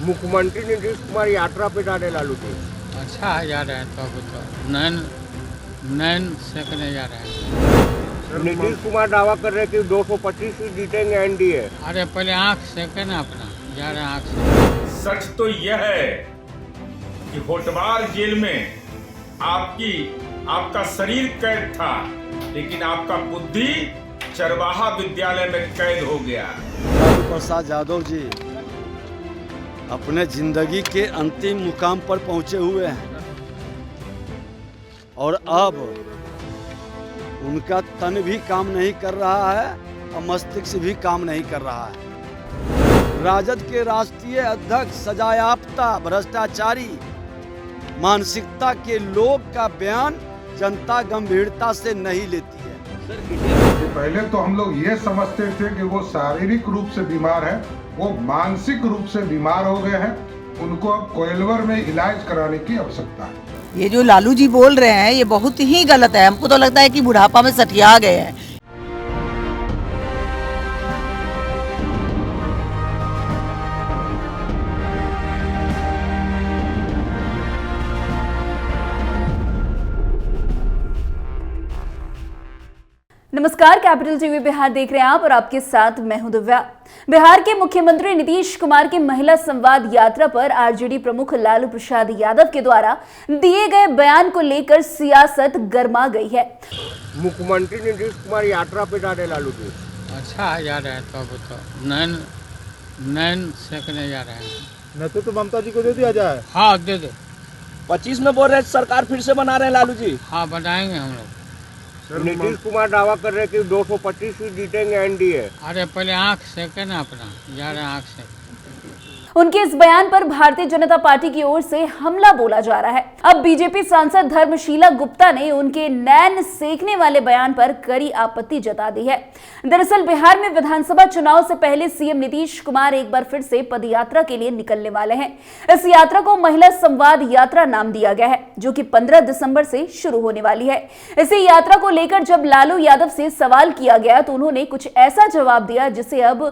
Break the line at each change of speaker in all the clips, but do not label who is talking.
मुख्यमंत्री नीतीश कुमार यात्रा पे जा रहे लालू जी।
अच्छा जा रहे हैं तो अभी तो नैन सेकने जा रहे हैं।
नीतीश कुमार दावा कर रहे हैं कि 225 सीट जीतेंगे एनडीए।
अरे पहले आँख सेके ना अपना, जा रहे हैं आँख से।
सच तो यह है कि होटवार जेल में आपका शरीर कैद था, लेकिन आपका बुद्धि चरवाहा विद्यालय में कैद हो गया।
लालू प्रसाद यादव जी अपने जिंदगी के अंतिम मुकाम पर पहुंचे हुए हैं और अब उनका तन भी काम नहीं कर रहा है और मस्तिष्क भी काम नहीं कर रहा है। राजद के राष्ट्रीय अध्यक्ष सजायाफ्ता भ्रष्टाचारी मानसिकता के लोग का बयान जनता गंभीरता से नहीं लेती है।
पहले तो हम लोग ये समझते थे कि वो शारीरिक रूप से बीमार है, वो मानसिक रूप से बीमार हो गए हैं। उनको अब कोइलवर में इलाज कराने की आवश्यकता है।
ये जो लालू जी बोल रहे हैं ये बहुत ही गलत है। हमको तो लगता है कि बुढ़ापा में सठिया गए हैं।
नमस्कार, कैपिटल टीवी बिहार देख रहे हैं आप और आपके साथ मैं हूं दिव्या। बिहार के मुख्यमंत्री नीतीश कुमार की महिला संवाद यात्रा पर आरजेडी प्रमुख लालू प्रसाद यादव के द्वारा दिए गए बयान को लेकर सियासत गर्मा गई है।
मुख्यमंत्री नीतीश कुमार यात्रा पे जा रहे लालू जी।
अच्छा जा रहे हैं तो अभी तो नैन सेकने जा रहे हैं।
न तो ममता जी को दे दिया जाए।
हाँ दे दो।
25 में बोल रहे हैं सरकार फिर से बना रहे हैं लालू जी।
हाँ बनाएंगे हम लोग।
नीतीश कुमार दावा कर रहे हैं कि 225 सीट जीतेंगे एनडीए।
अरे पहले आँख सेके ना अपना, जा रहे हैं आँख से।
उनके इस बयान पर भारतीय जनता पार्टी की ओर से हमला बोला जा रहा है। अब बीजेपी सांसद धर्मशीला गुप्ता ने उनके नैन सेकने वाले बयान पर कड़ी आपत्ति जता दी है। दरअसल बिहार में विधानसभा चुनाव से पहले सीएम नीतीश कुमार एक बार फिर से पदयात्रा के लिए निकलने वाले हैं। इस यात्रा को महिला संवाद यात्रा नाम दिया गया है, जो कि 15 दिसंबर से शुरू होने वाली है। इसी यात्रा को लेकर जब लालू यादव से सवाल किया गया तो उन्होंने कुछ ऐसा जवाब दिया जिसे अब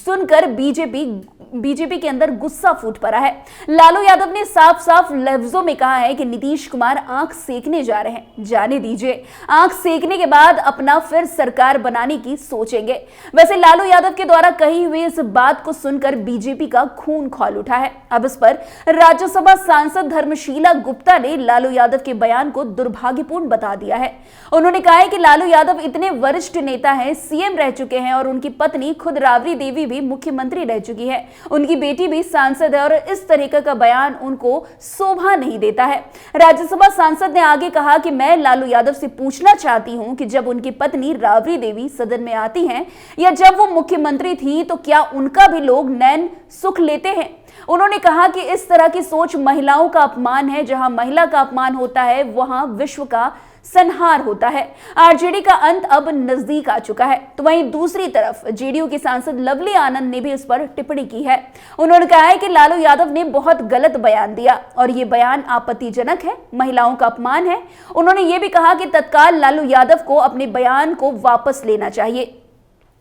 सुनकर बीजेपी के अंदर गुस्सा फूट पड़ा है। लालू यादव ने साफ साफ लफ्जों में कहा है कि नीतीश कुमार आंख सेकने जा रहे हैं। जाने दीजिए, आंख सेकने के बाद अपना फिर सरकार बनाने की सोचेंगे। वैसे लालू यादव के द्वारा कही हुई इस बात को सुनकर बीजेपी का खून खौल उठा है। अब इस पर राज्यसभा सांसद धर्मशीला गुप्ता ने लालू यादव के बयान को दुर्भाग्यपूर्ण बता दिया है। उन्होंने कहा है कि लालू यादव इतने वरिष्ठ नेता हैं, सीएम रह चुके हैं और उनकी पत्नी खुद राबड़ी देवी भी मुख्यमंत्री रह चुकी है, उनकी बेटी भी सांसद है और इस तरीके का बयान उनको शोभा नहीं देता है। राज्यसभा सांसद ने आगे कहा कि मैं लालू यादव से पूछना चाहती हूं कि जब उनकी पत्नी राबड़ी देवी सदन में आती हैं या जब वो मुख्यमंत्री थी तो क्या उनका भी लोग नैन सुख लेते हैं? उन्होंने कहा कि इस तरह की सोच महिलाओं का अपमान है। जहां महिला का अपमान होता है वहां विश्व का संहार होता है। आरजेडी का अंत अब नजदीक आ चुका है। तो वहीं दूसरी तरफ जेडीयू की सांसद लवली आनंद ने भी इस पर टिप्पणी की है। उन्होंने कहा है कि लालू यादव ने बहुत गलत बयान दिया और ये बयान आपत्तिजनक है, महिलाओं का अपमान है। उन्होंने ये भी कहा कि तत्काल लालू यादव को अपने बयान को वापस लेना चाहिए।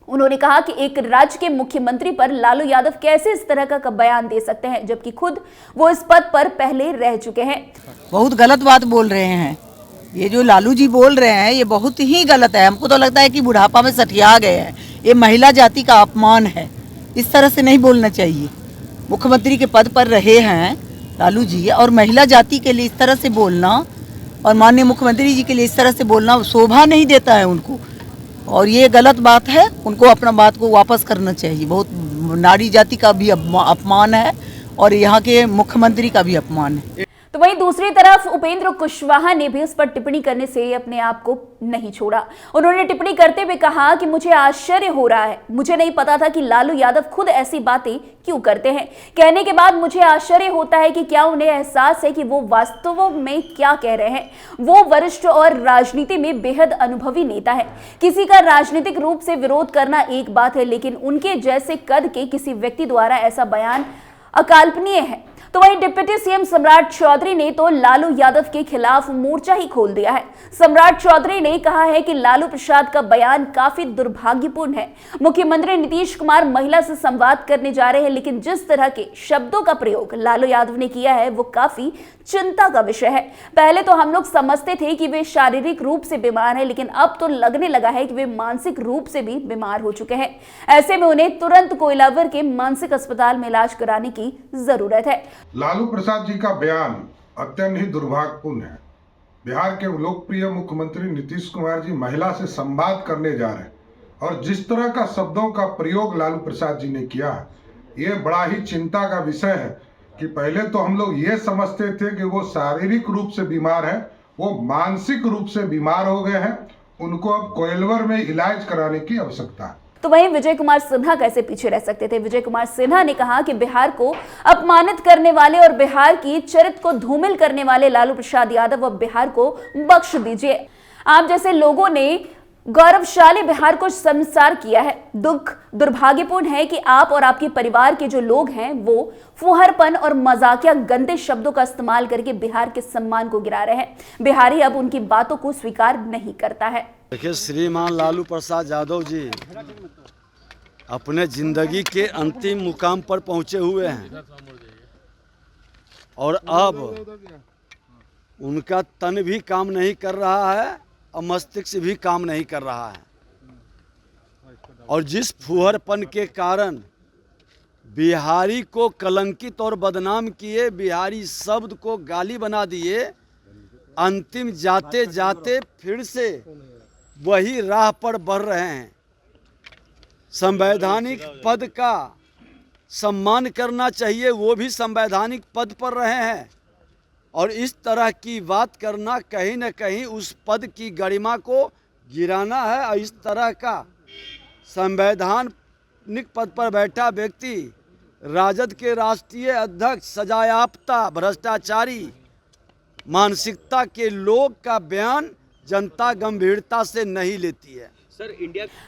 उन्होंने कहा कि एक राज्य के मुख्यमंत्री पर लालू यादव कैसे इस तरह का बयान दे सकते हैं जबकि खुद वो इस पद पर पहले रह चुके हैं।
बहुत गलत बात बोल रहे हैं। ये जो लालू जी बोल रहे हैं ये बहुत ही गलत है। हमको तो लगता है कि बुढ़ापा में सठिया गए हैं। ये महिला जाति का अपमान है, इस तरह से नहीं बोलना चाहिए। मुख्यमंत्री के पद पर रहे हैं लालू जी और महिला जाति के लिए इस तरह से बोलना और माननीय मुख्यमंत्री जी के लिए इस तरह से बोलना शोभा नहीं देता है उनको, और ये गलत बात है। उनको अपना बात को वापस करना चाहिए। बहुत नारी जाति का भी अपमान है और यहाँ के मुख्यमंत्री का भी अपमान है।
तो वहीं दूसरी तरफ उपेंद्र कुशवाहा ने भी इस पर टिप्पणी करने से अपने आप को नहीं छोड़ा। उन्होंने टिप्पणी करते हुए कहा कि मुझे आश्चर्य हो रहा है, मुझे नहीं पता था कि लालू यादव खुद ऐसी बातें क्यों करते हैं। कहने के बाद मुझे आश्चर्य होता है कि क्या उन्हें एहसास है कि वो वास्तव में क्या कह रहे हैं। वो वरिष्ठ और राजनीति में बेहद अनुभवी नेता है। किसी का राजनीतिक रूप से विरोध करना एक बात है, लेकिन उनके जैसे कद के किसी व्यक्ति द्वारा ऐसा बयान अकल्पनीय है। तो वहीं डिप्टी सीएम सम्राट चौधरी ने तो लालू यादव के खिलाफ मोर्चा ही खोल दिया है। सम्राट चौधरी ने कहा है कि लालू प्रसाद का बयान काफी दुर्भाग्यपूर्ण है। मुख्यमंत्री नीतीश कुमार महिला से संवाद करने जा रहे हैं, लेकिन जिस तरह के शब्दों का प्रयोग लालू यादव ने किया है वो काफी चिंता का विषय है। पहले तो हम लोग समझते थे कि वे शारीरिक रूप से बीमार हैं, लेकिन अब तो लगने लगा है कि वे मानसिक रूप से भी बीमार हो चुके हैं। ऐसे में उन्हें तुरंत कोइलावर के मानसिक अस्पताल में इलाज कराने की जरूरत है।
लालू प्रसाद जी का बयान अत्यंत ही दुर्भाग्यपूर्ण है। बिहार के लोकप्रिय मुख्यमंत्री नीतीश कुमार जी महिला से संवाद करने जा रहे हैं और जिस तरह का शब्दों का प्रयोग लालू प्रसाद जी ने किया है, ये बड़ा ही चिंता का विषय है कि पहले तो हम लोग ये समझते थे कि वो शारीरिक रूप से बीमार है, वो मानसिक रूप से बीमार हो गए हैं, उनको अब कोइलवर में इलाज कराने की आवश्यकता है।
तो वहीं विजय कुमार सिन्हा कैसे पीछे रह सकते थे। विजय कुमार सिन्हा ने कहा कि बिहार को अपमानित करने वाले और बिहार की चरित्र को धूमिल करने वाले लालू प्रसाद यादव अब बिहार को बख्श दीजिए। आप जैसे लोगों ने गौरवशाली बिहार को शर्मसार किया है। दुर्भाग्यपूर्ण है कि आप और आपके परिवार के जो लोग हैं वो फुहरपन और मजाकिया गंदे शब्दों का इस्तेमाल करके बिहार के सम्मान को गिरा रहे हैं। बिहारी अब उनकी बातों को स्वीकार नहीं करता है।
देखिए, श्रीमान लालू प्रसाद यादव जी अपने जिंदगी के अंतिम मुकाम पर पहुंचे हुए हैं और अब उनका तन भी काम नहीं कर रहा है और मस्तिष्क भी काम नहीं कर रहा है। और जिस फुहरपन के कारण बिहारी को कलंकित और बदनाम किए, बिहारी शब्द को गाली बना दिए, अंतिम जाते जाते फिर से वही राह पर बढ़ रहे हैं। संवैधानिक पद का सम्मान करना चाहिए, वो भी संवैधानिक पद पर रहे हैं और इस तरह की बात करना कहीं न कहीं उस पद की गरिमा को गिराना है। और इस तरह का संवैधानिक पद पर बैठा व्यक्ति, राजद के राष्ट्रीय अध्यक्ष, सजायाफ्ता भ्रष्टाचारी मानसिकता के लोग का बयान जनता गंभीरता से नहीं लेती है।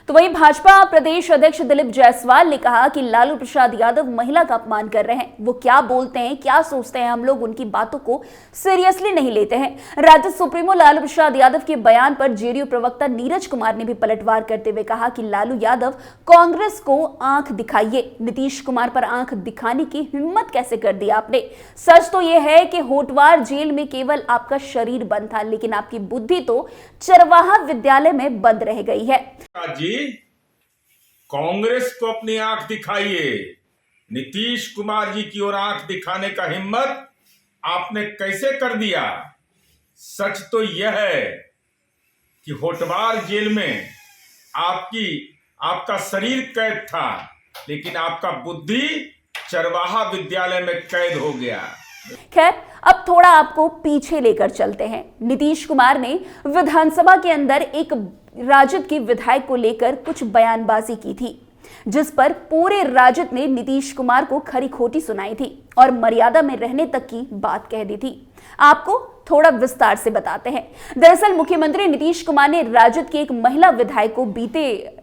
तो वहीं भाजपा प्रदेश अध्यक्ष दिलीप जायसवाल ने कहा कि लालू प्रसाद यादव महिला का अपमान कर रहे हैं। वो क्या बोलते हैं, क्या सोचते हैं, हम लोग उनकी बातों को सीरियसली नहीं लेते हैं। राज्य सुप्रीमो लालू प्रसाद यादव के बयान पर जेडीयू प्रवक्ता नीरज कुमार ने भी पलटवार करते हुए कहा कि लालू यादव कांग्रेस को आंख दिखाइए। नीतीश कुमार पर आंख दिखाने की हिम्मत कैसे कर दी आपने। सच तो यह है कि होटवार जेल में केवल आपका शरीर बंद था, लेकिन आपकी बुद्धि तो चरवाहा विद्यालय में बंद रह गई है।
जी, कांग्रेस को अपनी आंख दिखाइए। नीतीश कुमार जी की ओर आंख दिखाने का हिम्मत आपने कैसे कर दिया। सच तो यह है कि होटवार जेल में आपका शरीर कैद था, लेकिन आपका बुद्धि चरवाहा विद्यालय में कैद हो गया।
खैर, अब थोड़ा आपको पीछे लेकर चलते हैं। नीतीश कुमार ने विधानसभा के अंदर एक राजद के विधायक को लेकर कुछ बयानबाजी की थी, जिस पर पूरे राजद ने नीतीश कुमार को खरी खोटी सुनाई थी और मर्यादा में रहने तक की बात कह दी थी। आपको थोड़ा विस्तार से बताते हैं। दरअसल मुख्यमंत्री नीतीश कुमार ने राजद के एक महिला विधायक को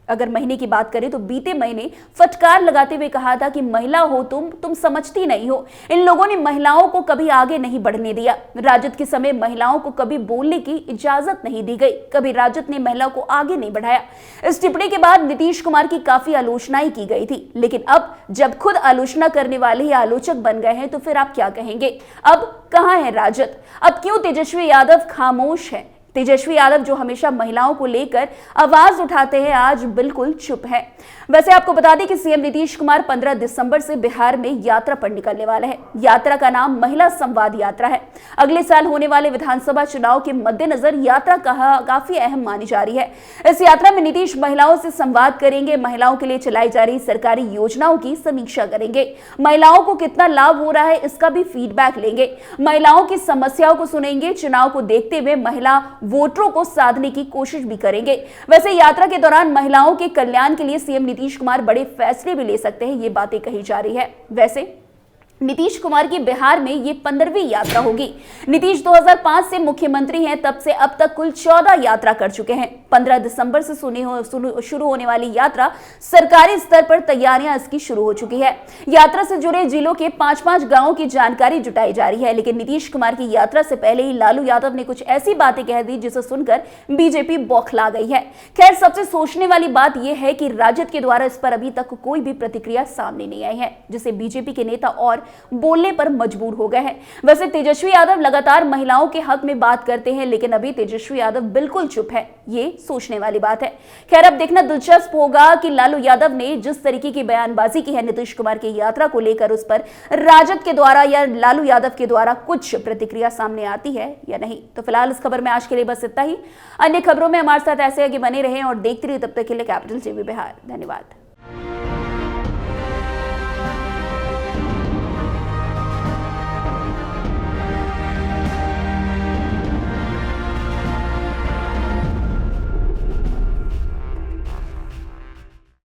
अगर महीने की बात करें तो बीते महीने फटकार लगाते हुए कहा था कि महिला हो तुम समझती नहीं हो। इन लोगों ने महिलाओं को कभी आगे नहीं बढ़ने दिया। राजद के समय महिलाओं को कभी बोलने की इजाजत नहीं दी गई, कभी राजद ने महिलाओं को आगे नहीं बढ़ाया। इस टिप्पणी के बाद नीतीश कुमार की काफी आलोचनाएं की गई थी, लेकिन अब जब खुद आलोचना करने वाले ही आलोचक बन गए हैं तो फिर आप क्या कहेंगे। अब कहां है राजद? अब क्यों तेजस्वी यादव खामोश है? तेजस्वी यादव जो हमेशा महिलाओं को लेकर आवाज उठाते हैं, आज बिल्कुल चुप है। वैसे आपको बता दें कि सीएम नीतीश कुमार 15 दिसंबर से बिहार में यात्रा पर निकलने वाले हैं। यात्रा का नाम महिला संवाद यात्रा है। अगले साल होने वाले विधानसभा चुनाव के मद्देनजर यात्रा काफी अहम मानी जा रही है। इस यात्रा में नीतीश महिलाओं से संवाद करेंगे, महिलाओं के लिए चलाई जा रही सरकारी योजनाओं की समीक्षा करेंगे, महिलाओं को कितना लाभ हो रहा है इसका भी फीडबैक लेंगे, महिलाओं की समस्याओं को सुनेंगे, चुनाव को देखते हुए महिला वोटरों को साधने की कोशिश भी करेंगे। वैसे यात्रा के दौरान महिलाओं के कल्याण के लिए सीएम नीतीश कुमार बड़े फैसले भी ले सकते हैं, ये बातें कही जा रही है। वैसे नीतीश कुमार की बिहार में ये 15वीं यात्रा होगी। नीतीश 2005 से मुख्यमंत्री हैं, तब से अब तक कुल 14 यात्रा कर चुके हैं। 15 दिसंबर से शुरू होने वाली यात्रा सरकारी स्तर पर तैयारियां इसकी शुरू हो चुकी है। यात्रा से जुड़े जिलों के 5-5 गांवों की जानकारी जुटाई जा रही है। लेकिन नीतीश कुमार की यात्रा से पहले ही लालू यादव ने कुछ ऐसी बातें कह दी जिसे सुनकर बीजेपी बौखला गई है। खैर, सबसे सोचने वाली बात यह है कि राजद के द्वारा इस पर अभी तक कोई भी प्रतिक्रिया सामने नहीं आई है, जिसे बीजेपी के नेता और बोलने पर मजबूर हो गए हैं। वैसे तेजस्वी यादव लगातार महिलाओं के हक में बात करते हैं, लेकिन अभी तेजस्वी यादव बिल्कुल चुप है। ये सोचने वाली बात है। खैर, अब देखना दिलचस्प होगा कि लालू यादव ने जिस तरीके की बयानबाजी की है नीतीश कुमार की यात्रा को लेकर, उस पर राजद के द्वारा या लालू यादव के द्वारा कुछ प्रतिक्रिया सामने आती है या नहीं। तो फिलहाल इस खबर में आज के लिए बस इतना ही। अन्य खबरों में हमारे साथ ऐसे आगे बने रहें और देखते रहिए। तब तक के लिए कैपिटल टीवी बिहार। धन्यवाद।